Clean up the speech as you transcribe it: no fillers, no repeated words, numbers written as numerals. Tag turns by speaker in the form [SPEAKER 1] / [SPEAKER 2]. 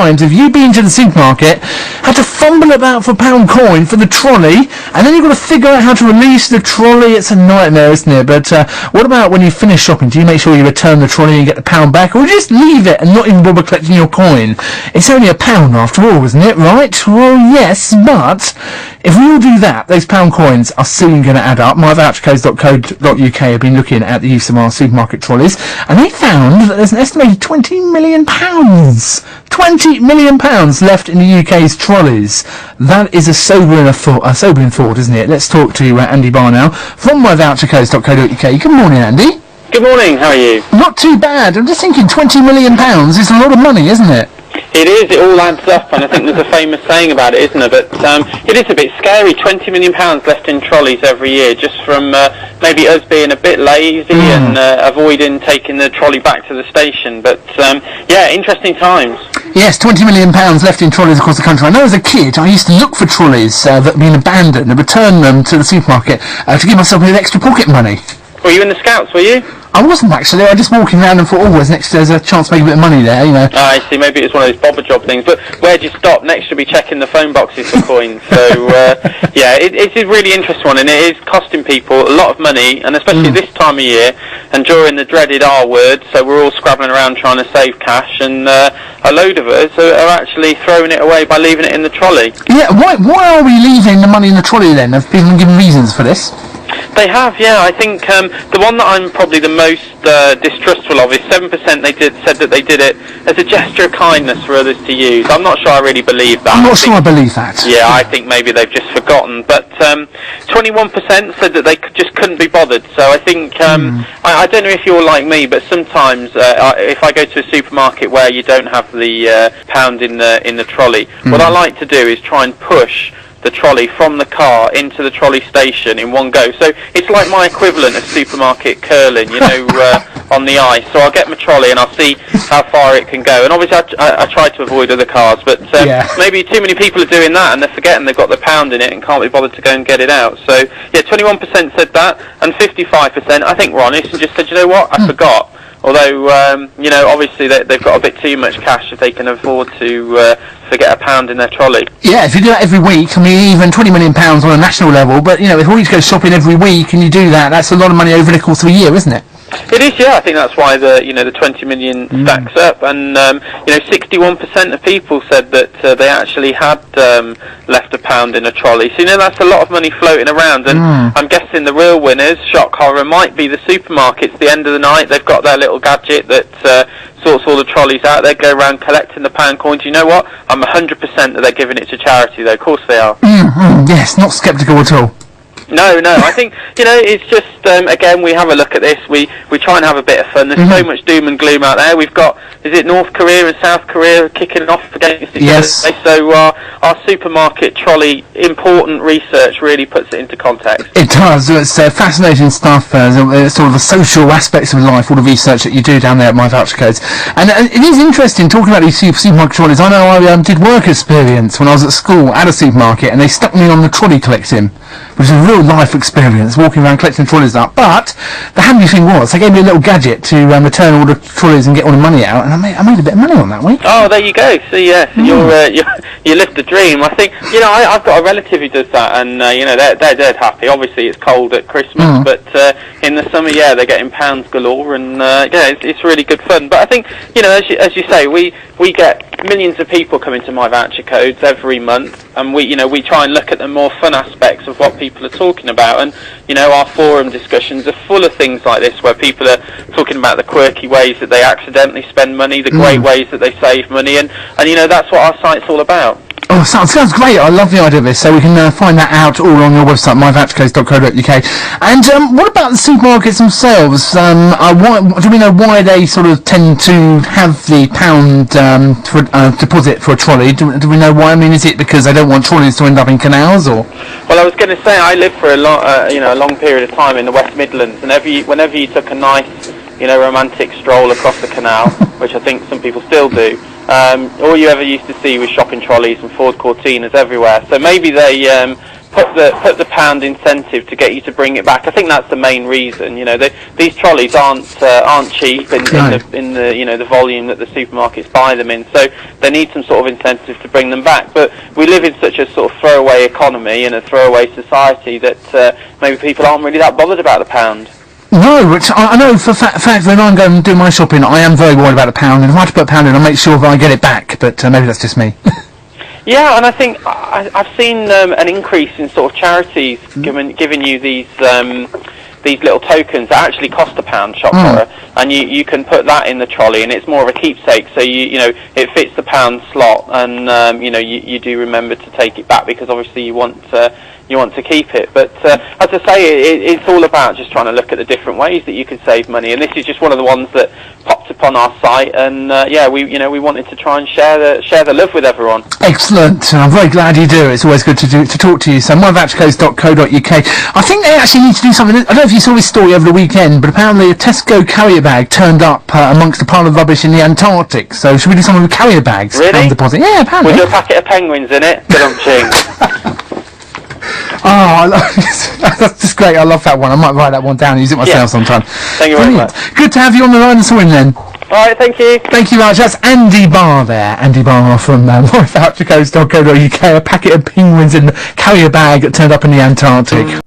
[SPEAKER 1] times have you been to the supermarket, had to fumble about for a pound coin for the trolley, and then you've got to figure out how to release the trolley? It's a nightmare, isn't it? But what about when you finish shopping? Do you make sure you return the trolley and get the pound back, or just leave it and not even bother collecting your coin? It's only a pound after all, isn't it, right? Well, yes, but if we all do that, those pound coins are soon going to add up. myvouchercodes.co.uk have been looking at the use of our supermarket trolleys, and they found that there's an estimated £20 million. £20 million left in the UK's trolleys. That is a sobering thought, isn't it? Let's talk to Andy Barr now from myvouchercodes.co.uk. Good morning, Andy.
[SPEAKER 2] Good morning, how are you?
[SPEAKER 1] Not too bad. I'm just thinking £20 million is a lot of money, isn't it?
[SPEAKER 2] It is, it all adds up, and I think there's a famous saying about it, isn't there? But it is a bit scary, £20 million left in trolleys every year, just from maybe us being a bit lazy and avoiding taking the trolley back to the station. But yeah, interesting times.
[SPEAKER 1] Yes, £20 million left in trolleys across the country. I know as a kid I used to look for trolleys that had been abandoned and return them to the supermarket to give myself a bit of extra pocket money.
[SPEAKER 2] Were you in the Scouts, were you?
[SPEAKER 1] I wasn't actually. I was just walking around and thought, there's a chance to make a bit of money there, you know.
[SPEAKER 2] I see, maybe it's one of those bobber job things. But where'd you stop? Next you'll be checking the phone boxes for coins. So, yeah, it's a really interesting one, and it is costing people a lot of money, and especially this time of year, and during the dreaded R word, so we're all scrabbling around trying to save cash, and a load of us are actually throwing it away by leaving it in the trolley.
[SPEAKER 1] Yeah, why are we leaving the money in the trolley then? Have people given reasons for this?
[SPEAKER 2] They have, yeah. I think the one that I'm probably the most distrustful of is 7%. Said that they did it as a gesture of kindness for others to use. I'm not sure I really believe that.
[SPEAKER 1] I'm not sure I believe that.
[SPEAKER 2] Yeah, I think maybe they've just forgotten. But 21% said that they just couldn't be bothered. So I think I don't know if you're like me, but sometimes if I go to a supermarket where you don't have the pound in the trolley, what I like to do is try and push the trolley from the car into the trolley station in one go. So it's like my equivalent of supermarket curling, you know, on the ice. So I'll get my trolley and I'll see how far it can go. And obviously I try to avoid other cars, but maybe too many people are doing that and they're forgetting they've got the pound in it and can't be bothered to go and get it out. So yeah, 21% said that, and 55% I think were honest and just said, you know what, I forgot. Although, you know, obviously they've got a bit too much cash if they can afford to forget a pound in their trolley. Yeah, if you do that every week, I mean, even £20 million on a national level, but, you know, if all you go shopping every week and you do that, that's a lot of money over the course of a year, isn't it? It is, yeah. I think that's why the 20 million stacks up, and 61% of people said that they actually had left a pound in a trolley. So that's a lot of money floating around, and I'm guessing the real winners, shock horror, might be the supermarkets. The end of the night, they've got their little gadget that sorts all the trolleys out. They go around collecting the pound coins. You know what? I'm 100% that they're giving it to charity, though. Of course they are.
[SPEAKER 1] Yes, not sceptical at all.
[SPEAKER 2] No, I think, it's just, again, we have a look at this, we try and have a bit of fun. There's so much doom and gloom out there. We've got, is it North Korea and South Korea kicking off against each other? So our supermarket trolley, important research really puts it into context.
[SPEAKER 1] It does. It's fascinating stuff, sort of the social aspects of life, all the research that you do down there at My Voucher Codes. And it is interesting talking about these supermarket trolleys. I know I did work experience when I was at school at a supermarket, and they stuck me on the trolley collecting, which is a real life experience, walking around collecting trolleys up. But the handy thing was, they gave me a little gadget to return all the trolleys and get all the money out, and I made a bit of money on that week. Oh,
[SPEAKER 2] there you go. So yeah, so you lived the dream. I think I've got a relative who does that, and they're dead happy. Obviously, it's cold at Christmas, but in the summer, they're getting pounds galore, and it's really good fun. But I think as you say, we get millions of people coming to My Voucher Codes every month, and we try and look at the more fun aspects of what people are talking about, and our forum discussions are full of things like this, where people are talking about the quirky ways that they accidentally spend money, the great ways that they save money, and that's what our site's all about.
[SPEAKER 1] Oh, sounds great. I love the idea of this. So we can find that out all on your website, myvouchercodes.co.uk. And what about the supermarkets themselves? Do we know why they sort of tend to have the pound deposit for a trolley? Do we know why? I mean, is it because they don't want trolleys to end up in canals, or?
[SPEAKER 2] Well, I was going to say, I lived for a long period of time in the West Midlands, and whenever you took a nice, romantic stroll across the canal, which I think some people still do, all you ever used to see was shopping trolleys and Ford Cortinas everywhere. So maybe they put the pound incentive to get you to bring it back. I think that's the main reason. You know, these trolleys aren't cheap in the you know, the volume that the supermarkets buy them in. So they need some sort of incentive to bring them back. But we live in such a sort of throwaway economy and a throwaway society that maybe people aren't really that bothered about the pound.
[SPEAKER 1] No, which I know for fact when I'm going to do my shopping, I am very worried about the pound, and if I have to put a pound in, I'll make sure that I get it back, but maybe that's just me.
[SPEAKER 2] Yeah, and I think I've seen an increase in sort of charities giving you these little tokens that actually cost £1 shop horror, and you can put that in the trolley, and it's more of a keepsake, so you know, it fits the pound slot, and you know, you do remember to take it back, because obviously you want to keep it. But as I say, it's all about just trying to look at the different ways that you can save money, and this is just one of the ones that popped upon our site, and yeah, we wanted to try and share the love with everyone.
[SPEAKER 1] Excellent, and I'm very glad you do. It's always good to talk to you. So myvouchercodes.co.uk. I think they actually need to do something. I don't know if you saw this story over the weekend, but apparently a Tesco carrier bag turned up amongst a pile of rubbish in the Antarctic. So should we do something with carrier bags?
[SPEAKER 2] Really?
[SPEAKER 1] Deposit? Yeah, apparently.
[SPEAKER 2] With a packet of penguins in it?
[SPEAKER 1] Oh, that's just great. I love that one. I might write that one down and use it myself sometime.
[SPEAKER 2] Thank you very much.
[SPEAKER 1] Good to have you on the line this morning then.
[SPEAKER 2] Alright, thank you.
[SPEAKER 1] Thank you much. That's Andy Barr there. Andy Barr from myvouchercodes.co.uk. A packet of penguins in the carrier bag that turned up in the Antarctic.